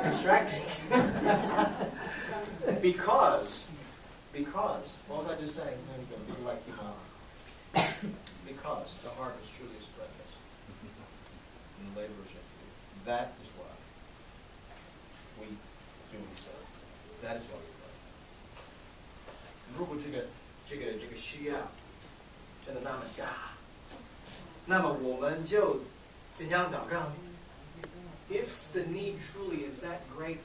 It's distracting. Because, what was I just saying? There we go. Because the harvest truly is plenteous, and the laborers are few. That is why we do what we say. That is why we pray. 如果这个需要真的那么大，那么我们就怎样祷告呢？ If the need truly is that great,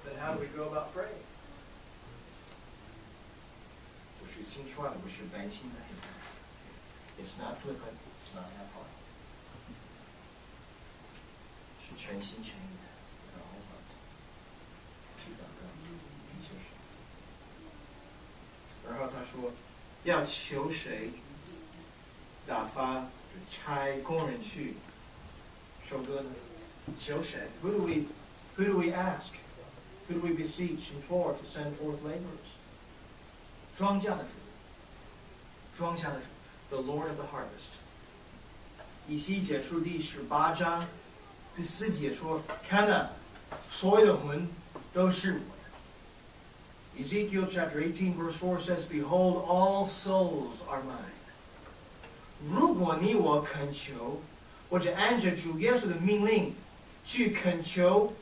then how do we go about praying? 不是轻率的，不是担心的。It's not flippant, it's not half-hearted. 是全心全意的 with our whole heart 去祷告，就是。然后他说，要求谁打发差工人去收割呢？求谁 ？Who do we ask? Who do we beseech, implore to send forth laborers? 庄稼的主 ，the Lord of the harvest. 以西结书第18章第4节说：“看哪，所有的魂都是我的。” Ezekiel chapter 18 verse 4 says, "Behold, all souls are mine." 如果你我恳求，或者按着主耶稣的命令去恳求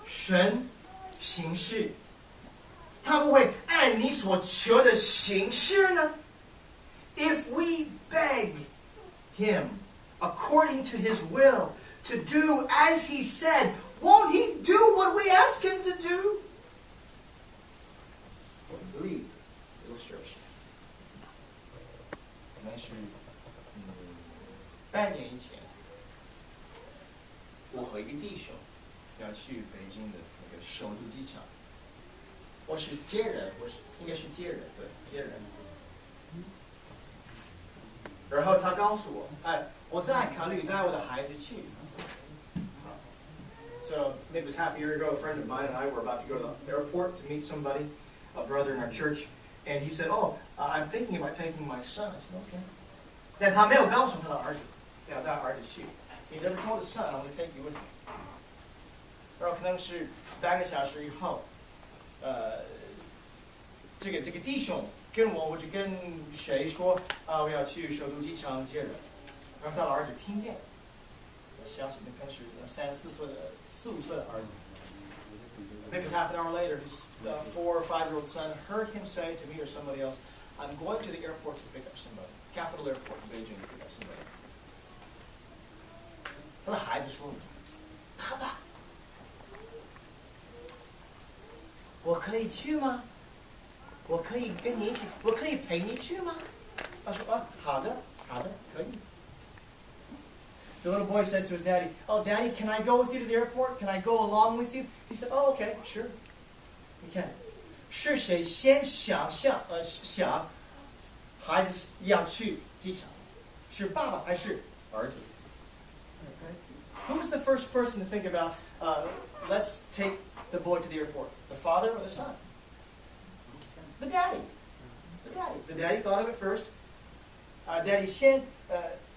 神行事，他不会按你所求的行事呢？ If we beg Him according to His will to do as He said, won't He do what we ask Him to do? I believe illustration. 可能是半年以前，我和一个弟兄要去北京的那个首都机场。我是接人，应该是接人，对，接人。然后他告诉我，我在考虑带我的孩子去。So maybe it was half a year ago, a friend of mine and I were about to go to the airport to meet somebody, a brother in our church, and he said, "Oh, I'm thinking about taking my son." I said, "Okay." 但他没有告诉他的儿子，要带儿子去。He never told his son, "I'm going to take you with me." 然后可能是半个小时以后，这个弟兄跟我就跟谁说我要去首都机场接人，然后他的儿子听见，我相信那可能是4、5岁的儿子。Maybe half an hour later, his 4 or 5-year-old son heard him say to me or somebody else, "I'm going to the airport to pick up somebody, Capital Airport in Beijing to pick up somebody." 他的孩子说：“爸爸，我可以去吗？我可以跟你一起，我可以陪你去吗？”他说：“好的，可以。” The little boy said to his daddy, "Oh, Daddy, can I go with you to the airport? Can I go along with you?" He said, "Oh, okay, sure." 你看，是谁先想孩子要去机场？是爸爸还是儿子？ Who was the first person to think about, let's take the boy to the airport? The father or the son? The daddy. The daddy thought of it first. Daddy 先，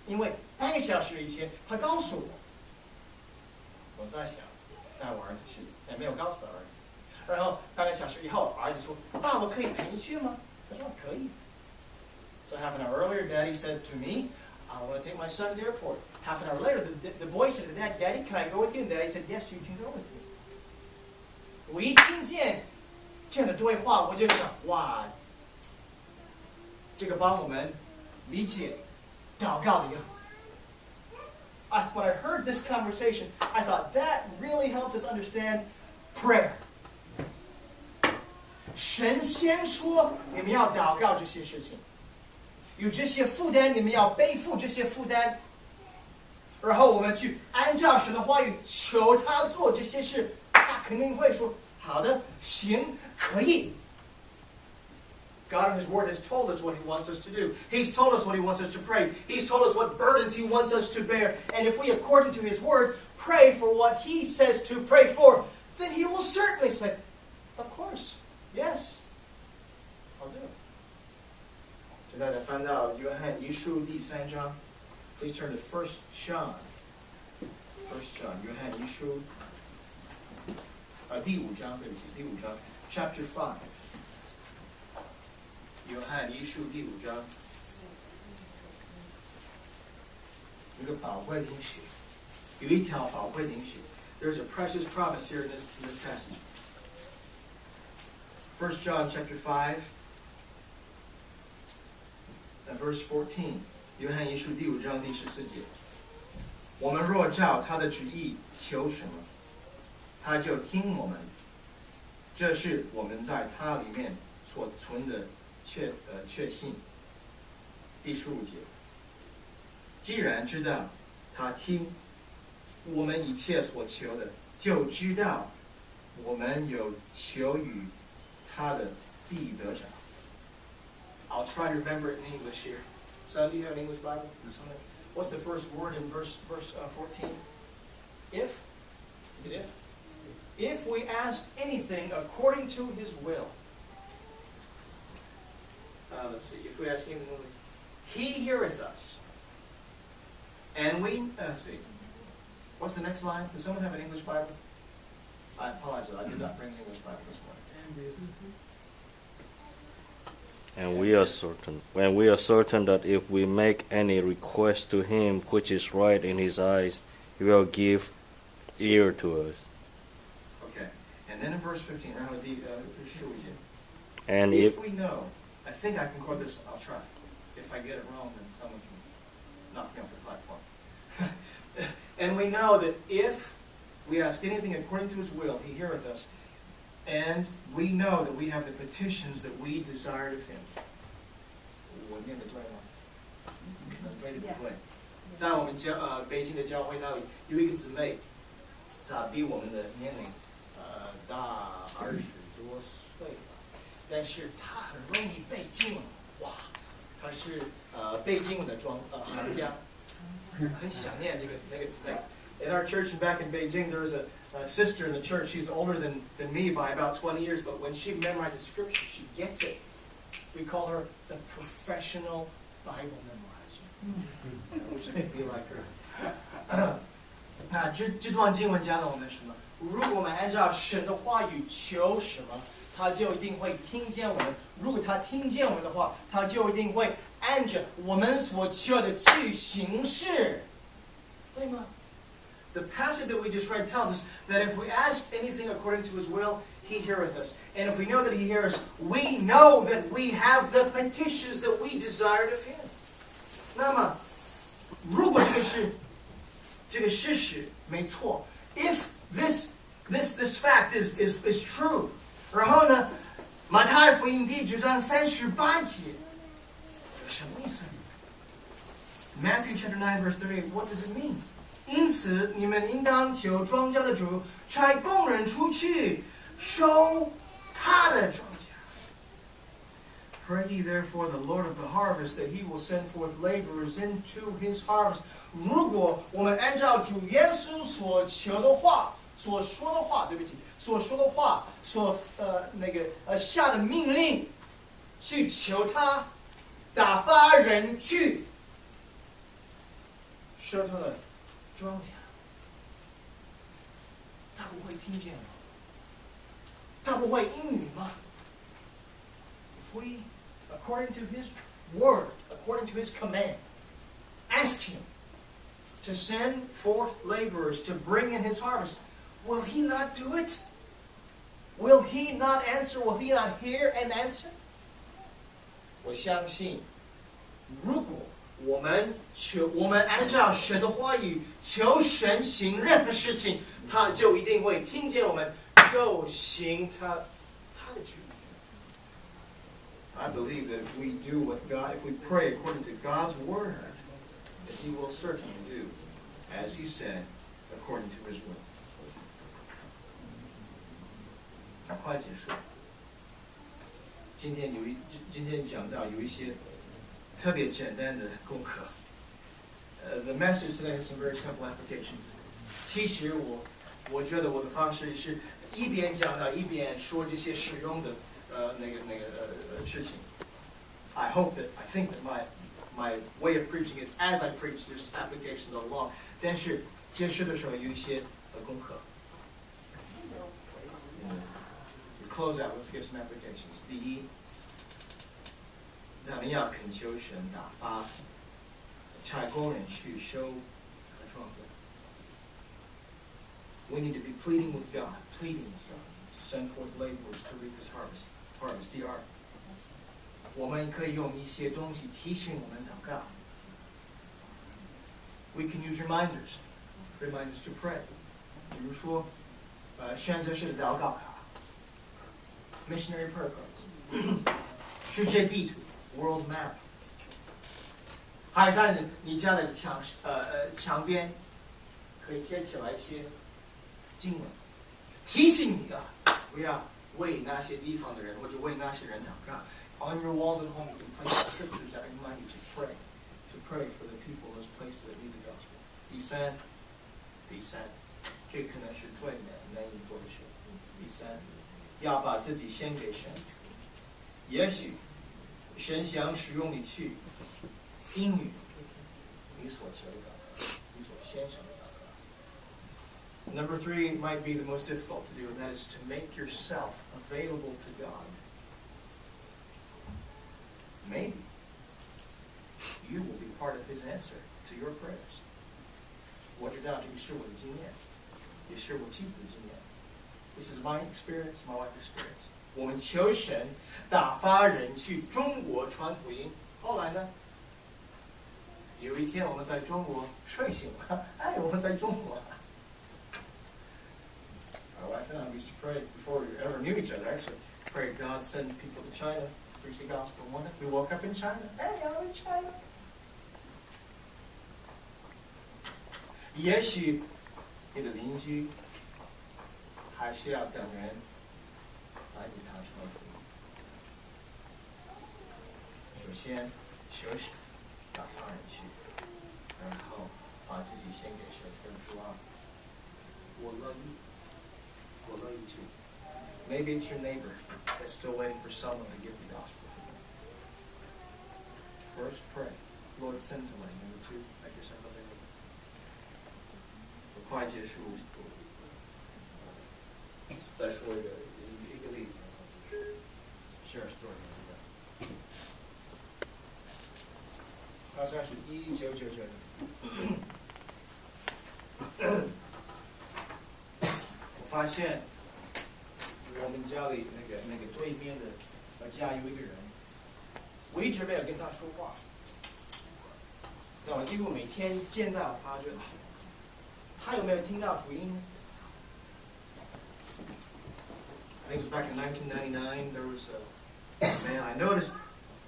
因为半个小时以前他告诉我，我在想带我儿子去，也没有告诉他儿子。然后半个小时以后，儿子说：“爸，我可以陪你去吗？”他说：“可以。” So half an hour earlier, Daddy said to me, "I want to take my son to the airport." Half an hour later, the boy said to Dad, "Daddy, can I go with you?" And Daddy said, "Yes, you can go with me." 我一听见这样的对话，我就想，哇，这个帮我们理解祷告的样子。When I heard this conversation, I thought that really helped us understand prayer. 神先说你们要祷告这些事情，有这些负担，你们要背负这些负担。然后我们去按照神的话语求他做这些事，他肯定会说好的，行，可以。God in His Word has told us what He wants us to do. He's told us what He wants us to pray. He's told us what burdens He wants us to bear. And if we, according to His Word, pray for what He says to pray for, then He will certainly say, "Of course, yes, I'll do it." 现在翻到约翰一书第3章。Please turn to 1 John. 1 John, 约翰一书第五章，对不起，第五章 ，Chapter 5，约翰一书第5章，一个宝贵的应许，有一条宝贵的应许。There's a precious promise here in this passage. 1 John chapter 5, and verse 14. 约翰一书第5章第14节。我们若照他的旨意求什么，他就听我们。这是我们在他里面所存的确信。第15节。既然知道他听我们一切所求的，就知道我们有求于他的必得着。I'll try to remember it in English here. Son, do you have an English Bible or something? What's the first word in verse 14? If? Is it if? If we ask anything according to His will. Let's see. If we ask anything, He heareth us. And we, let's see. What's the next line? Does someone have an English Bible? I apologize. I did not bring an English Bible this morning. And we are certain that if we make any request to Him which is right in His eyes, He will give ear to us. Okay. And then in verse 15, and if we know, I think I can quote this, I'll try. If I get it wrong, then someone can knock me off the platform. And we know that if we ask anything according to His will, He heareth us. And we know that we have the petitions that we desired of Him. 我念得对吗？对对对。在我们北京的教会那里有一个姊妹，她比我们的年龄大20多岁吧，但是她很容易背经文，哇，她是背经文的行家，很想念那个姊妹。In our church back in Beijing, there was a sister in the church. She's older than me by about 20 years, but when she memorizes scripture, she gets it. We call her the professional Bible memorizer. I wish I could be like her. 那这段经文讲了我们什么？如果我们按照神的话语求什么，他就一定会听见我们。如果他听见我们的话，他就一定会按着我们所求的去行事，对吗？ The passage that we just read tells us that if we ask anything according to His will, He heareth us. And if we know that He hears us, we know that we have the petitions that we desired of Him. 那么，如果这个事实没错 if this fact is true, 然后呢，马太福音第9章38节，什么意思 ？Matthew chapter 9 verse 38. What does it mean? 因此，你们应当求庄稼的主差工人出去收他的庄稼。Pray ye therefore the Lord of the harvest that He will send forth laborers into His harvest. 如果我们按照主耶稣所求的话、所说的话，对不起，所说的话、下的命令，去求他打发人去收他的。 庄稼，他不会听见吗？他不会应允吗 ？If we, according to His word, according to His command, ask Him to send forth laborers to bring in His harvest, will He not do it? Will He not answer? Will He not hear and answer? 我相信，如果 我们按照神的话语求神行任何事情，他就一定会听见我们，就行他的旨意。I believe that if we do what God, if we pray according to God's word, that He will certainly do as He said, according to His will. 赶快结束。今天讲到有一些 特别简单的功课。The message today has some very simple applications. 其实我觉得我的方式是一边讲到一边说这些实用的事情。I think that my way of preaching is as I preach, there's applications along. 但是结束的时候有一些功课。close out, let's give some applications. 第一，咱们要恳求神打发差工人去收和创造。We need to be pleading with God to send forth laborers to reap His harvest. 第二，我们可以用一些东西提醒我们祷告。We can use reminders to pray. 比如说，选择式的祷告卡 ，missionary prayer cards， 世界地图 （world map）， 还有在你家的墙边可以贴起来一些经文，提醒你不要为那些地方的人或者为那些人祷告。On your walls at home, you can place scriptures that remind you to pray for the people in those places that need the gospel. 第三，这可能是最难以做的事。第三，要把自己献给神。也许神想使用你去应允你所求的祷告，你所献上的祷告。Number 3 might be the most difficult to do, and that is to make yourself available to God. Maybe you will be part of His answer to your prayers. 我知道这个是我的经验，也是我妻子的经验。This is my experience, my wife's experience. 我们求神打发人去中国传福音。后来呢？有一天我们在中国睡醒了，我们在中国。My wife and I used to pray before we ever knew each other. Actually, pray God send people to China, preach the gospel. One day we woke up in China. Hey, I'm in China. 也许你的邻居还是要等人来给他传福音。首先求神打发人去，然后把自己献给神，说我乐意去。Maybe it's your neighbor that's still waiting for someone to give the gospel. First, pray. Lord, send somebody. Number 2, make yourself available. 我快结束，再说一个例子。Share a story. 好像是1999年。我发现我们家里那个对面的家有一个人，我一直没有跟他说话，但我几乎每天见到他，觉得他有没有听到福音？ I think it was back in 1999. There was a man I noticed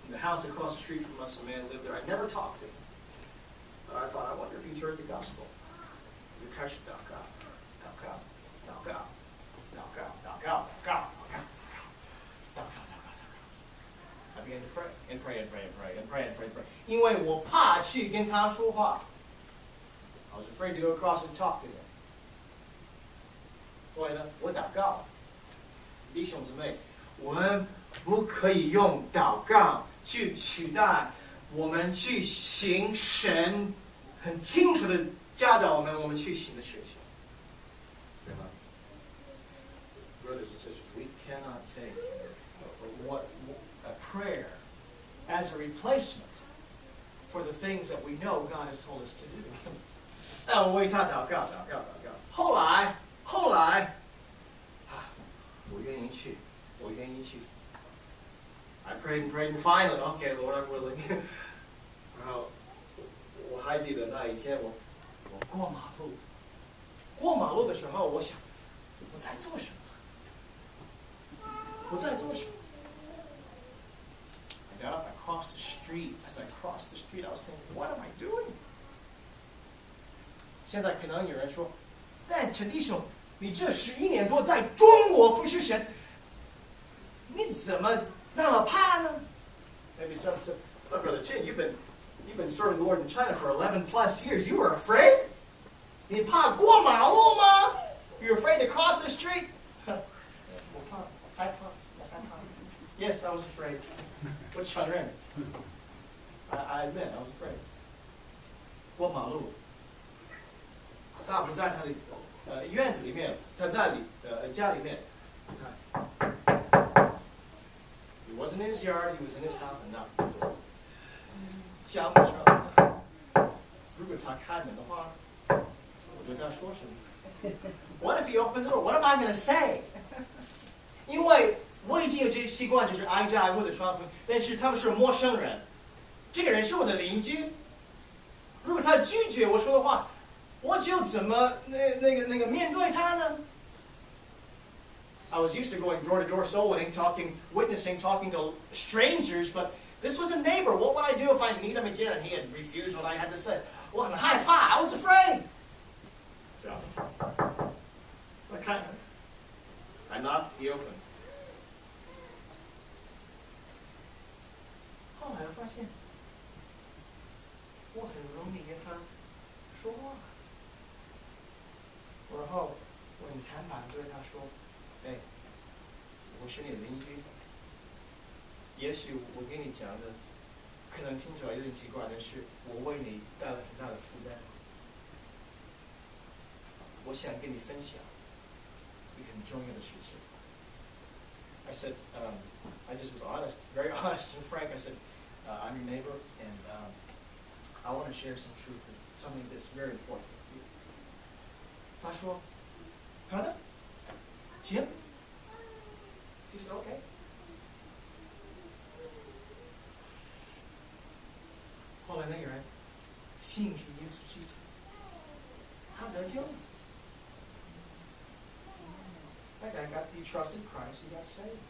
in the house across the street from us. A man lived there. I never talked to him, but I thought, I wonder if he's heard the gospel. 就开始祷告。I began to pray and pray. 因为我怕去跟他说话。I was afraid to go across and talk to him. 所以呢，我祷告。弟兄姊妹，我们不可以用祷告去取代我们去行神很清楚的教导我们去行的事情，对吗 ？Brothers and sisters, we cannot take a prayer as a replacement for the things that we know God has told us to do. 那我为他祷告。后来。我愿意去。I prayed and finally, okay, Lord, I'm willing. 然后我还记得那一天，我过马路的时候，我想我在做什么？I got up, I crossed the street. As I crossed the street, I was thinking, what am I doing? 现在可能有人说，但陈弟兄，你这11年多在中国服侍神，你怎么那么怕呢？ Maybe some said, "Look, Brother Ching, you've been serving the Lord in China for 11 plus years. You were afraid? 你怕过马路吗 You're afraid to cross the street? 我害怕。Yes, I was afraid. 我承认。I admit, I was afraid. 过马路。他不在他的院子里面，他在家里面。你看。was in his yard, he was in his house and knocked on the door. 家不知道，如果他开门的话，我对他说什么 ？What if he opens the door? What am I going to say? 因为我已经有这个习惯，就是挨家挨户的传福音，但是他们是陌生人，这个人是我的邻居。如果他拒绝我说的话，我就怎么那个面对他呢？ I was used to going door to door soul winning, witnessing, talking to strangers, but this was a neighbor. What would I do if I meet him again and he had refused what I had to say? Well, I'm I was afraid. So, I knocked, he opened. 后来我发现，我很容易跟他说话，然后我很坦白对他说。 哎，我是你的邻居。也许我跟你讲的，可能听起来有点奇怪，但是我为你带来很大的负担。我想跟你分享一个很重要的事情。I said, I just was honest, very honest and frank. I said, I'm your neighbor, and I want to share some truth, something that's very important with you. 他说，好的。 Jim? He said, okay. 后来那个人信主耶稣基督，他得救了。That guy he trusted Christ, he got saved.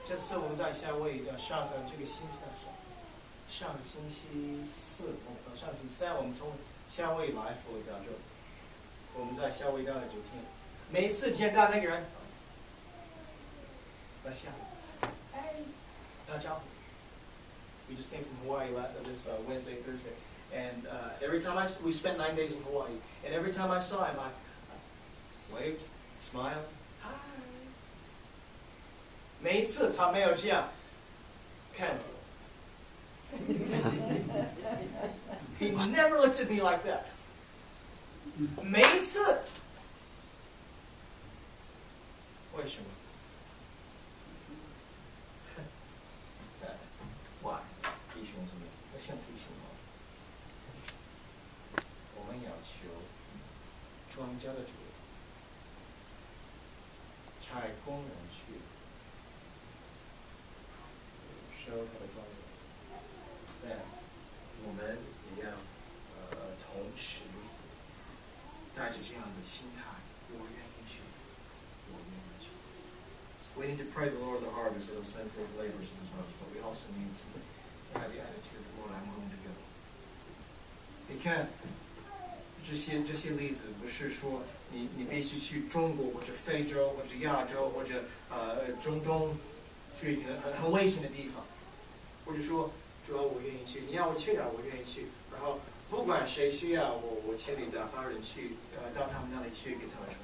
这次我们在夏威夷这个星期上个星期四，上星期三我们从夏威夷来佛罗里达州，我们在夏威夷待了9天。 每一次见到那个人，来笑，哎，打招呼。We just came from Hawaii this Wednesday, Thursday, and every time we spent 9 days in Hawaii, and every time I saw him, I waved, smiled, hi. 每一次他没有这样看我。He never looked at me like that. 每一次。 为什么 ？Why？ 弟兄姊妹，我想提醒我们要求庄稼的主差工人去收他的庄稼，但我们也要同时带着这样的心态，我愿意去。 We need to pray the Lord of the harvest that will send forth laborers in his harvest, but we also need to have the attitude, Lord, I'm going to go. 你看，这些例子不是说你必须去中国或者非洲或者亚洲或者中东去一个很危险的地方，或者说主要我愿意去，你要我去哪我愿意去，然后不管谁需要我千里打发人去到他们那里去给他们说。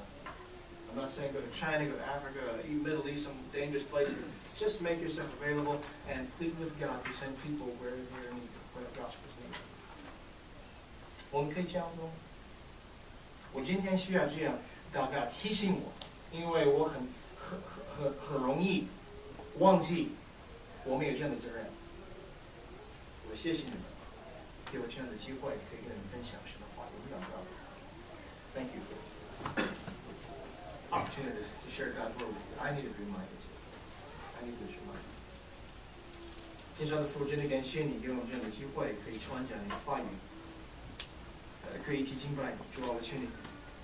I'm not saying go to China, go to Africa, even Middle East, some dangerous places. Just make yourself available and plead with God to send people where they're needed, where the gospel is needed. 我们可以这样做吗？我今天需要这样祷告提醒我，因为我很容易忘记我们有这样的责任。我谢谢你们，给我这样的机会，可以跟你们分享神的话，我祷告。Thank you for opportunity to share God's word with you. I need to be reminded. I need to be reminded. 天上的父，真的感谢你给我们这样的机会，可以传讲你的话语，可以一起敬拜你。主啊，我请你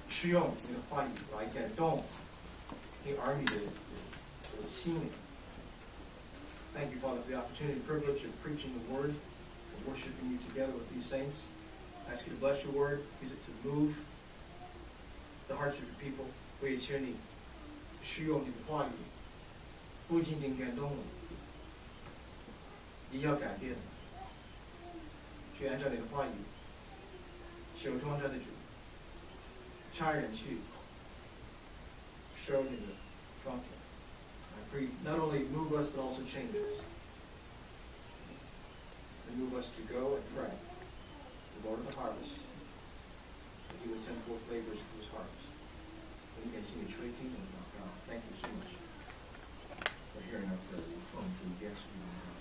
使用你的话语来感动你儿女的心灵。Thank you, Father, for the opportunity and privilege of preaching the word, of worshiping you together with these saints. I ask you to bless your word, use it to move the hearts of your people. 我也求你使用你的话语，不仅仅感动我，也要改变我。去按照你的话语，求庄稼的主差人去收你的庄稼。I pray not only move us but also change us. And move us to go and pray, the Lord of the harvest, that He would send forth laborers to His harvest. Thank you so much for hearing our prayer. execute.